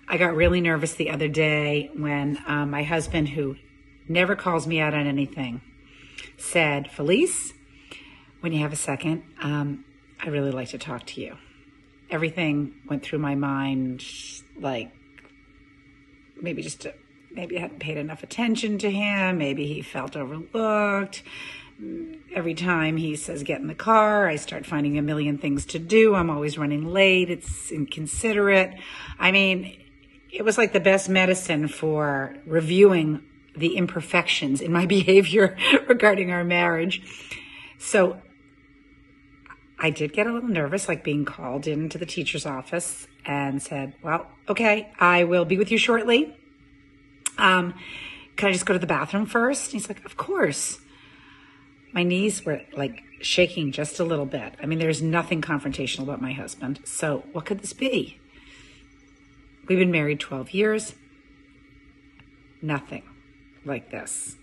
I got really nervous the other day when my husband, who never calls me out on anything, said, Felice, when you have a second, I really like to talk to you. Everything went through my mind, like maybe I hadn't paid enough attention to him. Maybe he felt overlooked. Every time he says, get in the car, I start finding a million things to do. I'm always running late. It's inconsiderate. I mean, it was like the best medicine for reviewing the imperfections in my behavior regarding our marriage. So I did get a little nervous, like being called into the teacher's office, and said, well, okay, I will be with you shortly. Can I just go to the bathroom first? And he's like, of course. My knees were like shaking just a little bit. I mean, there's nothing confrontational about my husband. So what could this be? We've been married 12 years. Nothing like this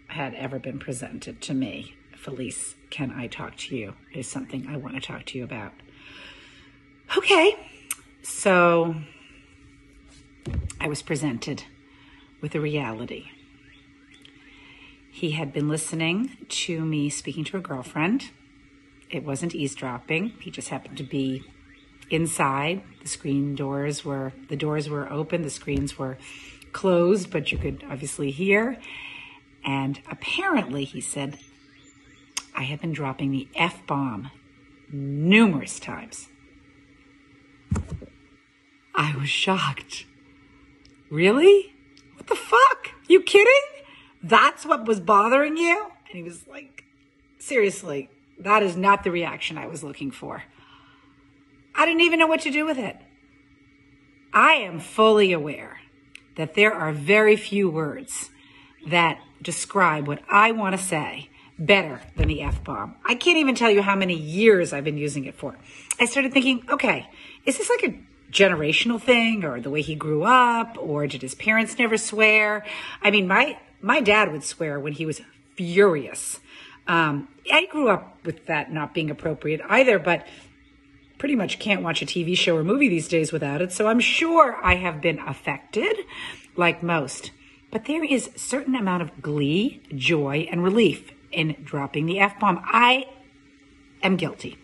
had ever been presented to me. Felice, can I talk to you? There's something I want to talk to you about. Okay. So I was presented with a reality. He had been listening to me speaking to a girlfriend. It wasn't eavesdropping. He just happened to be inside. The doors were open. The screens were closed, but you could obviously hear. And apparently, he said, I have been dropping the F-bomb numerous times. I was shocked. Really? What the fuck? You kidding? That's what was bothering you? And he was like, seriously, that is not the reaction I was looking for. I didn't even know what to do with it. I am fully aware that there are very few words that describe what I want to say better than the F-bomb. I can't even tell you how many years I've been using it for. I started thinking, okay, is this like a generational thing, or the way he grew up, or did his parents never swear? I mean, my dad would swear when he was furious. I grew up with that not being appropriate either, but pretty much can't watch a TV show or movie these days without it. So I'm sure I have been affected like most. But there is a certain amount of glee, joy, and relief in dropping the F-bomb. I am guilty.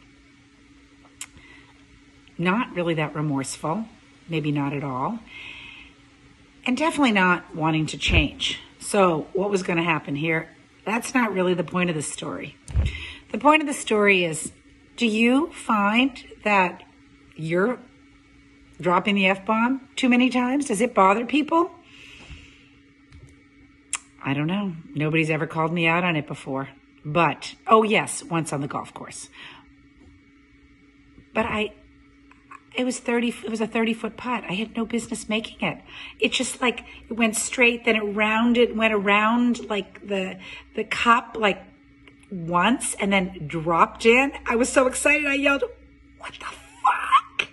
Not really that remorseful, maybe not at all, and definitely not wanting to change. So what was going to happen here? That's not really the point of the story. The point of the story is, do you find that you're dropping the F-bomb too many times? Does it bother people? I don't know. Nobody's ever called me out on it before. But, oh yes, once on the golf course. But it was a 30-foot putt. I had no business making it. It just like, it went straight, then it went around like the cup like once and then dropped in. I was so excited. I yelled, what the fuck?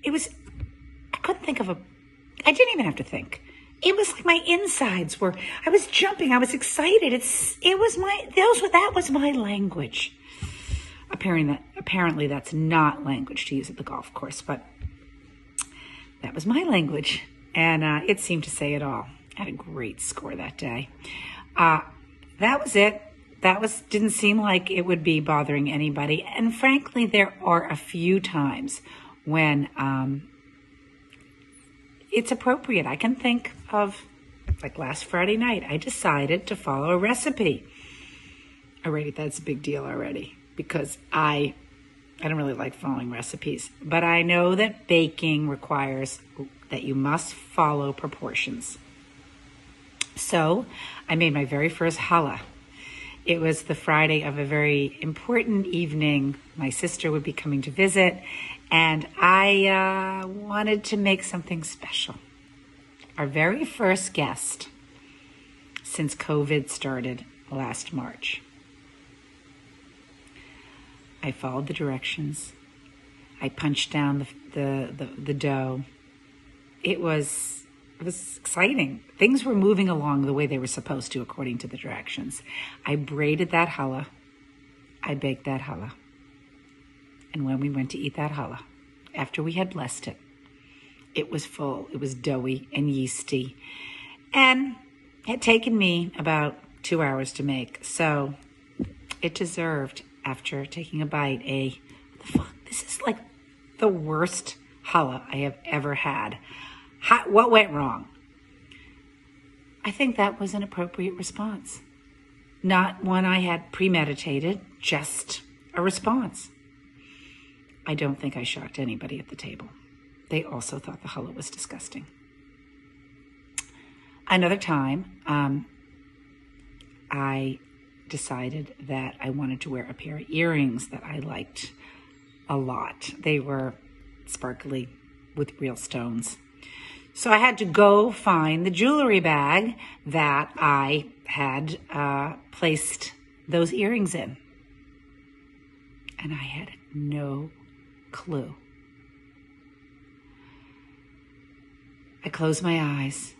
I couldn't think of I didn't even have to think. It was like my insides I was jumping. I was excited. That was my language. Apparently that's not language to use at the golf course, but that was my language. And it seemed to say it all. I had a great score that day. That was it. Didn't seem like it would be bothering anybody. And frankly, there are a few times when it's appropriate. I can think of, like last Friday night, I decided to follow a recipe. Already, that's a big deal already, because I don't really like following recipes, but I know that baking requires that you must follow proportions. So I made my very first challah. It was the Friday of a very important evening. My sister would be coming to visit, and I wanted to make something special. Our very first guest since COVID started last March. I followed the directions. I punched down the dough. It was exciting. Things were moving along the way they were supposed to, according to the directions. I braided that challah. I baked that challah. And when we went to eat that challah, after we had blessed it, It was full. It was doughy and yeasty. And it had taken me about 2 hours to make. So it deserved, after taking a bite, what the fuck? This is like the worst challah I have ever had. What went wrong? I think that was an appropriate response. Not one I had premeditated, just a response. I don't think I shocked anybody at the table. They also thought the challah was disgusting. Another time, I decided that I wanted to wear a pair of earrings that I liked a lot. They were sparkly with real stones. So I had to go find the jewelry bag that I had placed those earrings in. And I had no clue. I closed my eyes